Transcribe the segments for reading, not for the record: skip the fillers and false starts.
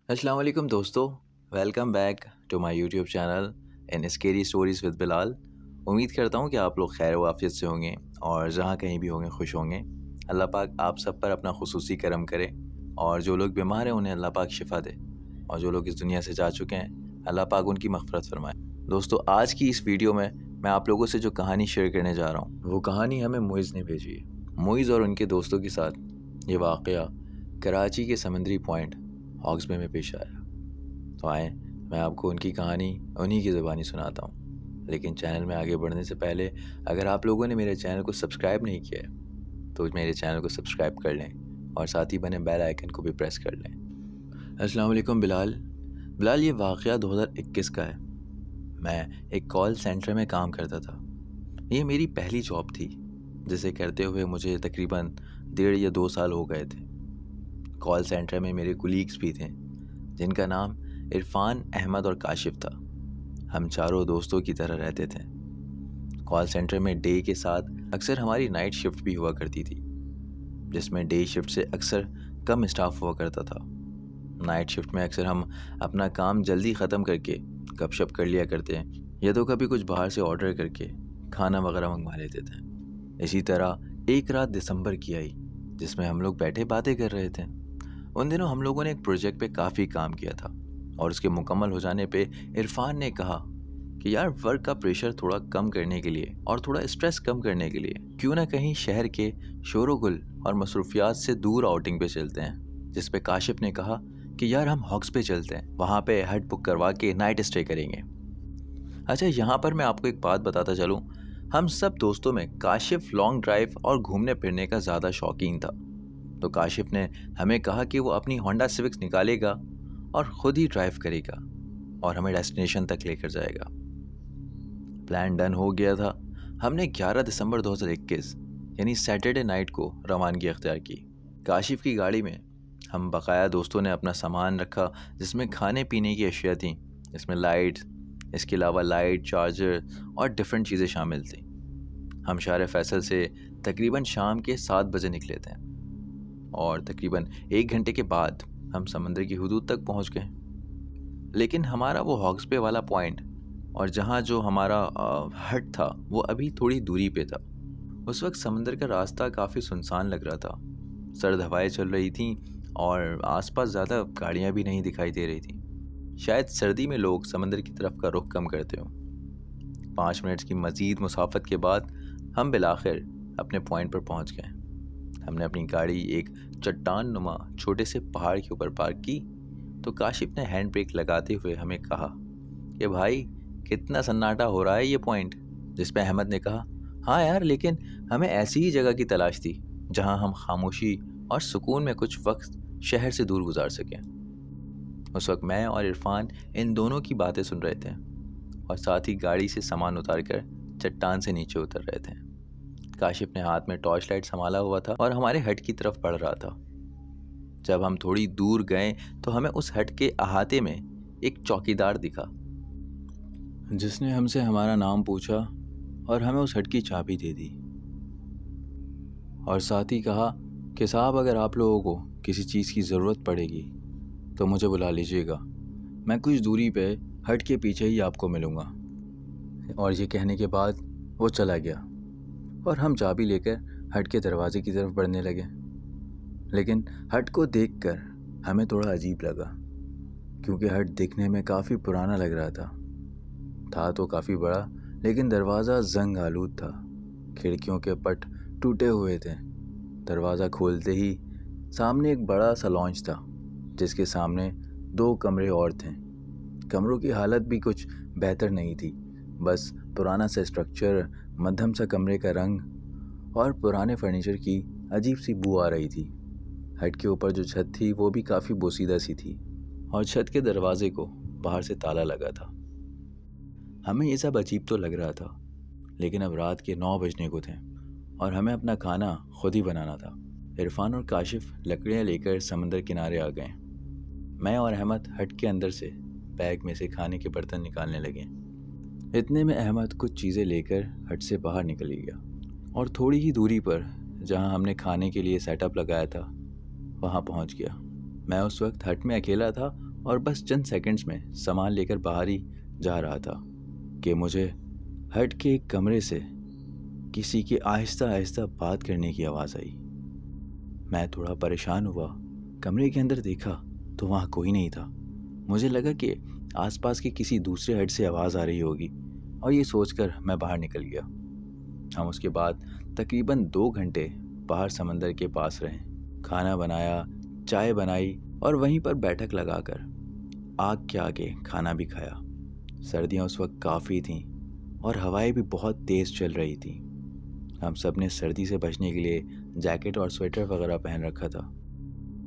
अस्सलाम वालेकुम दोस्तों, welcome back to my YouTube channel in scary stories with Bilal. उम्मीद करता हूँ कि आप लोग खैर वाफियत से होंगे और जहाँ कहीं भी होंगे खुश होंगे। अल्लाह पाक आप सब पर अपना खुसूसी करम करे और जो लोग बीमार हैं उन्हें अल्लाह पाक शिफा दे और जो लोग इस दुनिया से जा चुके हैं अल्लाह पाक उनकी मग़फ़िरत फरमाए। दोस्तों, आज की इस वीडियो में मैं आप लोगों से जो कहानी शेयर करने जा रहा हूँ वो कहानी हमें मुइज़ ने भेजी है। मुइज़ और उनके दोस्तों के साथ ये वाक़या कराची के समंदरी पॉइंट हॉक्स बे में पेश आया। तो आएँ मैं आपको उनकी कहानी उन्हीं की ज़बानी सुनाता हूँ। लेकिन चैनल में आगे बढ़ने से पहले अगर आप लोगों ने मेरे चैनल को सब्सक्राइब नहीं किया है तो मेरे चैनल को सब्सक्राइब कर लें और साथ ही बने बेल आइकन को भी प्रेस कर लें। अस्सलाम वालेकुम बिलाल। बिलाल, ये वाक़या 2021 का है। मैं एक कॉल सेंटर में काम करता था। ये मेरी पहली जॉब थी जिसे करते हुए मुझे तकरीबन 1.5 या 2 साल हो गए थे। कॉल सेंटर में मेरे कुलीग्स भी थे जिनका नाम इरफान, अहमद और काशिफ था। हम चारों दोस्तों की तरह रहते थे। कॉल सेंटर में डे के साथ अक्सर हमारी नाइट शिफ्ट भी हुआ करती थी, जिसमें डे शिफ्ट से अक्सर कम स्टाफ हुआ करता था। नाइट शिफ्ट में अक्सर हम अपना काम जल्दी ख़त्म करके गपशप कर लिया करते हैं या तो कभी कुछ बाहर से ऑर्डर करके खाना वगैरह मंगवा लेते थे। इसी तरह एक रात दिसंबर की आई जिसमें हम लोग बैठे बातें कर रहे थे। उन दिनों हम लोगों ने एक प्रोजेक्ट पे काफ़ी काम किया था और उसके मुकम्मल हो जाने पे इरफान ने कहा कि यार, वर्क का प्रेशर थोड़ा कम करने के लिए और थोड़ा स्ट्रेस कम करने के लिए क्यों ना कहीं शहर के शोरगुल और मसरूफियात से दूर आउटिंग पे चलते हैं। जिस पे काशिफ ने कहा कि यार, हम हॉक्स पे चलते हैं, वहाँ पे हट बुक करवा के नाइट स्टे करेंगे। अच्छा, यहाँ पर मैं आपको एक बात बताता चलूँ, हम सब दोस्तों में काशिफ लॉन्ग ड्राइव और घूमने फिरने का ज़्यादा शौकीन था। तो काशिफ ने हमें कहा कि वो अपनी होंडा सिविक्स निकालेगा और ख़ुद ही ड्राइव करेगा और हमें डेस्टिनेशन तक लेकर जाएगा। प्लान डन हो गया था। हमने 11 दिसंबर 2021 यानी सैटरडे नाइट को रवानगी अख्तियार की। काशिफ की गाड़ी में हम बकाया दोस्तों ने अपना सामान रखा जिसमें खाने पीने की अशिया थी, इसमें लाइट, इसके अलावा लाइट, चार्जर और डिफरेंट चीज़ें शामिल थी। हम शार फैसल से तकरीबन शाम के 7 बजे निकले थे और तकरीबन 1 घंटे के बाद हम समंदर की हुदूद तक पहुंच गए। लेकिन हमारा वो हॉक्स बे वाला पॉइंट और जहाँ जो हमारा हट था वो अभी थोड़ी दूरी पे था। उस वक्त समंदर का रास्ता काफ़ी सुनसान लग रहा था। सर्द हवाएं चल रही थीं और आसपास ज़्यादा गाड़ियाँ भी नहीं दिखाई दे रही थी। शायद सर्दी में लोग समंदर की तरफ का रुख कम करते हों। 5 मिनट की मज़ीद मुसाफत के बाद हम बिलाखिर अपने पॉइंट पर पहुंच गए। हमने अपनी गाड़ी एक चट्टान नुमा छोटे से पहाड़ के ऊपर पार्क की तो काशिफ ने हैंड ब्रेक लगाते हुए हमें कहा कि भाई, कितना सन्नाटा हो रहा है ये पॉइंट। जिस पे अहमद ने कहा, हाँ यार, लेकिन हमें ऐसी ही जगह की तलाश थी जहां हम खामोशी और सुकून में कुछ वक्त शहर से दूर गुजार सकें। उस वक्त मैं और इरफान इन दोनों की बातें सुन रहे थे और साथ ही गाड़ी से सामान उतार कर चट्टान से नीचे उतर रहे थे। काशिफ ने हाथ में टॉर्च लाइट संभाला हुआ था और हमारे हट की तरफ बढ़ रहा था। जब हम थोड़ी दूर गए तो हमें उस हट के अहाते में एक चौकीदार दिखा जिसने हमसे हमारा नाम पूछा और हमें उस हट की चाबी दे दी और साथ ही कहा कि साहब, अगर आप लोगों को किसी चीज़ की ज़रूरत पड़ेगी तो मुझे बुला लीजिएगा, मैं कुछ दूरी पे हट के पीछे ही आपको मिलूँगा। और ये कहने के बाद वो चला गया और हम चाबी लेकर हट के दरवाजे की तरफ बढ़ने लगे। लेकिन हट को देखकर हमें थोड़ा अजीब लगा क्योंकि हट दिखने में काफ़ी पुराना लग रहा था तो काफ़ी बड़ा, लेकिन दरवाज़ा जंग आलूद था। खिड़कियों के पट टूटे हुए थे। दरवाज़ा खोलते ही सामने एक बड़ा सा लॉन्च था जिसके सामने 2 कमरे और थे। कमरों की हालत भी कुछ बेहतर नहीं थी, बस पुराना सा स्ट्रक्चर, मध्यम सा कमरे का रंग और पुराने फर्नीचर की अजीब सी बू आ रही थी। हट के ऊपर जो छत थी वो भी काफ़ी बोसीदा सी थी और छत के दरवाजे को बाहर से ताला लगा था। हमें ये सब अजीब तो लग रहा था, लेकिन अब रात के 9 बजने को थे और हमें अपना खाना खुद ही बनाना था। इरफान और काशिफ लकड़ियाँ लेकर समंदर किनारे आ गए। मैं और अहमद हट के अंदर से बैग में से खाने के बर्तन निकालने लगे। इतने में अहमद कुछ चीज़ें लेकर हट से बाहर निकल गया और थोड़ी ही दूरी पर जहाँ हमने खाने के लिए सेटअप लगाया था वहाँ पहुँच गया। मैं उस वक्त हट में अकेला था और बस चंद सेकंड्स में सामान लेकर बाहर ही जा रहा था कि मुझे हट के एक कमरे से किसी की आहिस्ता आहिस्ता बात करने की आवाज़ आई। मैं थोड़ा परेशान हुआ, कमरे के अंदर देखा तो वहाँ कोई नहीं था। मुझे लगा कि आसपास के किसी दूसरे हट से आवाज़ आ रही होगी और ये सोचकर मैं बाहर निकल गया। हम उसके बाद तकरीबन 2 घंटे बाहर समंदर के पास रहे। खाना बनाया, चाय बनाई और वहीं पर बैठक लगाकर आग के आगे खाना भी खाया। सर्दियाँ उस वक्त काफ़ी थीं और हवाएं भी बहुत तेज़ चल रही थीं। हम सब ने सर्दी से बचने के लिए जैकेट और स्वेटर वगैरह पहन रखा था।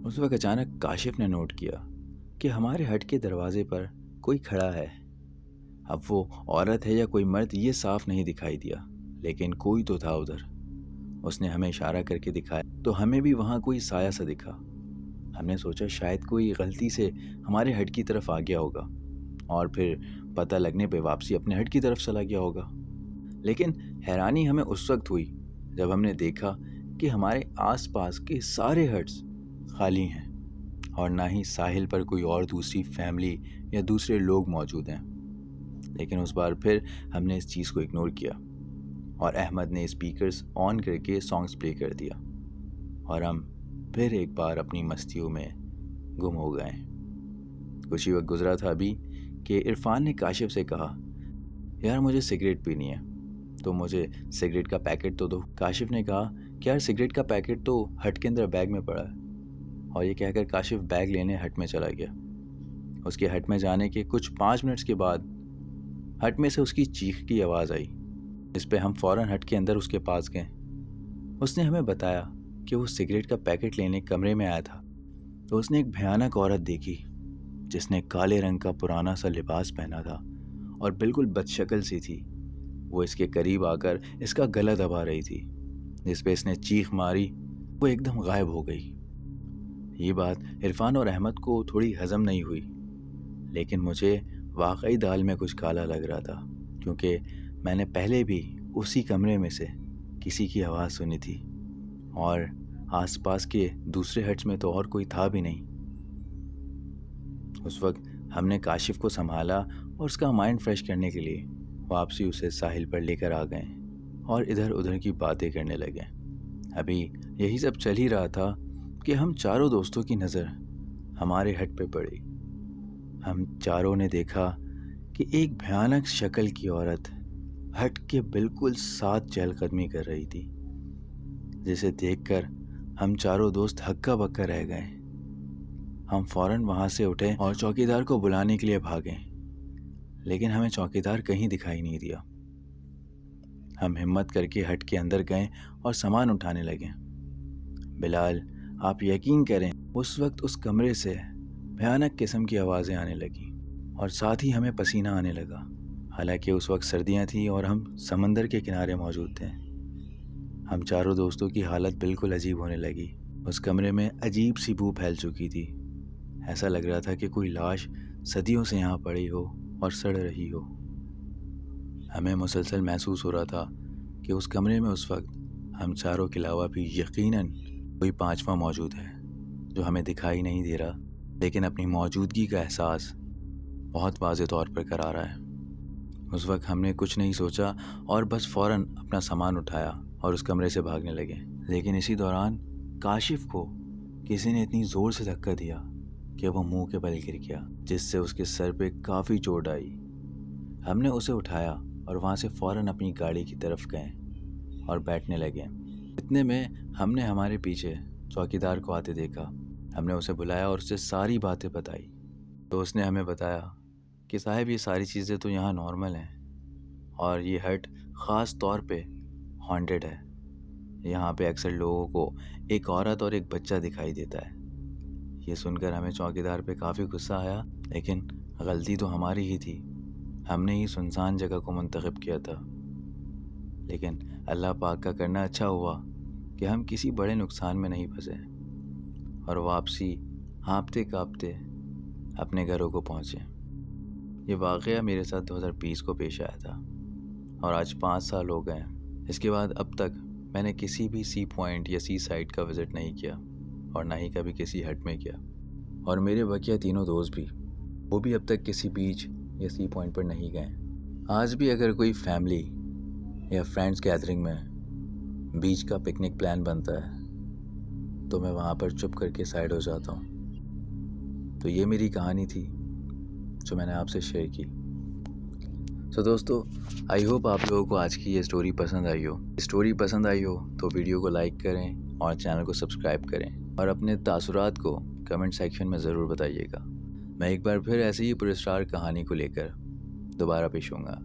उस वक्त अचानक काशिफ ने नोट किया कि हमारे हट के दरवाजे पर कोई खड़ा है। अब वो औरत है या कोई मर्द ये साफ नहीं दिखाई दिया, लेकिन कोई तो था उधर। उसने हमें इशारा करके दिखाया तो हमें भी वहाँ कोई साया सा दिखा। हमने सोचा शायद कोई गलती से हमारे हट की तरफ आ गया होगा और फिर पता लगने पे वापसी अपने हट की तरफ चला गया होगा। लेकिन हैरानी हमें उस वक्त हुई जब हमने देखा कि हमारे आसपास के सारे हट्स खाली हैं और ना ही साहिल पर कोई और दूसरी फैमिली या दूसरे लोग मौजूद हैं। लेकिन उस बार फिर हमने इस चीज़ को इग्नोर किया और अहमद ने स्पीकर्स ऑन करके सॉन्ग्स प्ले कर दिया और हम फिर एक बार अपनी मस्तियों में गुम हो गए। कुछ ही वक्त गुजरा था अभी कि इरफान ने काशिफ से कहा, यार मुझे सिगरेट पीनी है, तो मुझे सिगरेट का पैकेट तो दो। काशिफ ने कहा कि यार सिगरेट का पैकेट तो हट के अंदर बैग में पड़ा है। और ये कहकर काशिफ बैग लेने हट में चला गया। उसके हट में जाने के कुछ 5 मिनट्स के बाद हट में से उसकी चीख की आवाज़ आई, जिस पे हम फ़ौरन हट के अंदर उसके पास गए। उसने हमें बताया कि वो सिगरेट का पैकेट लेने कमरे में आया था तो उसने एक भयानक औरत देखी जिसने काले रंग का पुराना सा लिबास पहना था और बिल्कुल बदशक्ल सी थी। वो इसके करीब आकर इसका गला दबा रही थी, जिस पे इसने चीख मारी, वो एकदम गायब हो गई। ये बात इरफान और अहमद को थोड़ी हजम नहीं हुई, लेकिन मुझे वाकई दाल में कुछ काला लग रहा था, क्योंकि मैंने पहले भी उसी कमरे में से किसी की आवाज़ सुनी थी और आसपास के दूसरे हट्स में तो और कोई था भी नहीं। उस वक्त हमने काशिफ को संभाला और उसका माइंड फ्रेश करने के लिए वापसी उसे साहिल पर लेकर आ गए और इधर उधर की बातें करने लगे। अभी यही सब चल ही रहा था कि हम चारों दोस्तों की नज़र हमारे हट पे पड़ी। हम चारों ने देखा कि एक भयानक शक्ल की औरत हट के बिल्कुल साथ चहलकदमी कर रही थी, जिसे देखकर हम चारों दोस्त हक्का बक्का रह गए। हम फौरन वहाँ से उठे और चौकीदार को बुलाने के लिए भागे, लेकिन हमें चौकीदार कहीं दिखाई नहीं दिया। हम हिम्मत करके हट के अंदर गए और सामान उठाने लगे। बिलाल, आप यकीन करें, उस वक्त उस कमरे से भयानक किस्म की आवाज़ें आने लगी और साथ ही हमें पसीना आने लगा। हालांकि उस वक्त सर्दियाँ थीं और हम समंदर के किनारे मौजूद थे। हम चारों दोस्तों की हालत बिल्कुल अजीब होने लगी। उस कमरे में अजीब सी बू फैल चुकी थी। ऐसा लग रहा था कि कोई लाश सदियों से यहाँ पड़ी हो और सड़ रही हो। हमें मुसलसल महसूस हो रहा था कि उस कमरे में उस वक्त हम चारों के अलावा भी यकीनन कोई पांचवा मौजूद है, जो हमें दिखाई नहीं दे रहा, लेकिन अपनी मौजूदगी का एहसास बहुत वाज़ेह तौर पर करा रहा है। उस वक्त हमने कुछ नहीं सोचा और बस फ़ौरन अपना सामान उठाया और उस कमरे से भागने लगे। लेकिन इसी दौरान काशिफ को किसी ने इतनी ज़ोर से धक्का दिया कि वो मुंह के बल गिर गया, जिससे उसके सर पे काफ़ी चोट आई। हमने उसे उठाया और वहाँ से फ़ौरन अपनी गाड़ी की तरफ गए और बैठने लगे। इतने में हमने हमारे पीछे चौकीदार को आते देखा। हमने उसे बुलाया और उससे सारी बातें बताई, तो उसने हमें बताया कि साहब ये सारी चीज़ें तो यहाँ नॉर्मल हैं और ये हट ख़ास तौर पे हॉन्टेड है। यहाँ पे अक्सर लोगों को एक औरत और एक बच्चा दिखाई देता है। ये सुनकर हमें चौकीदार पे काफ़ी गुस्सा आया, लेकिन गलती तो हमारी ही थी। हमने ही सुनसान जगह को मुंतखब किया था। लेकिन अल्लाह पाक का करना अच्छा हुआ कि हम किसी बड़े नुकसान में नहीं फंसे और वापसी हाँफते काँपते अपने घरों को पहुँचे। ये वाक़या मेरे साथ 2020 को पेश आया था और आज 5 साल हो गए। इसके बाद अब तक मैंने किसी भी सी पॉइंट या सी साइड का विज़िट नहीं किया और ना ही कभी किसी हट में किया। اور میرے بقیہ تینوں دوست بھی، وہ بھی اب تک کسی بیچ یا سی پوائنٹ پر نہیں گئے۔ آج بھی اگر کوئی فیملی یا فرینڈس گیدرنگ میں بیچ کا پکنک پلان بنتا ہے تو میں وہاں پر چپ کر کے سائڈ ہو جاتا ہوں۔ تو یہ میری کہانی تھی جو میں نے آپ سے شیئر کی۔ سو دوستو، آئی ہوپ آپ لوگوں کو آج کی یہ اسٹوری پسند آئی ہو۔ اسٹوری پسند آئی ہو تو ویڈیو کو لائک کریں اور چینل کو سبسکرائب کریں، اور اپنے تاثرات کو کمنٹ سیکشن میں ضرور بتائیے گا۔ میں ایک بار پھر ایسے ہی پراسرار کہانی کو لے کر دوبارہ پیش ہوں گا۔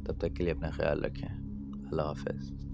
تب تک کے لیے اپنا خیال رکھیں۔ اللہ حافظ۔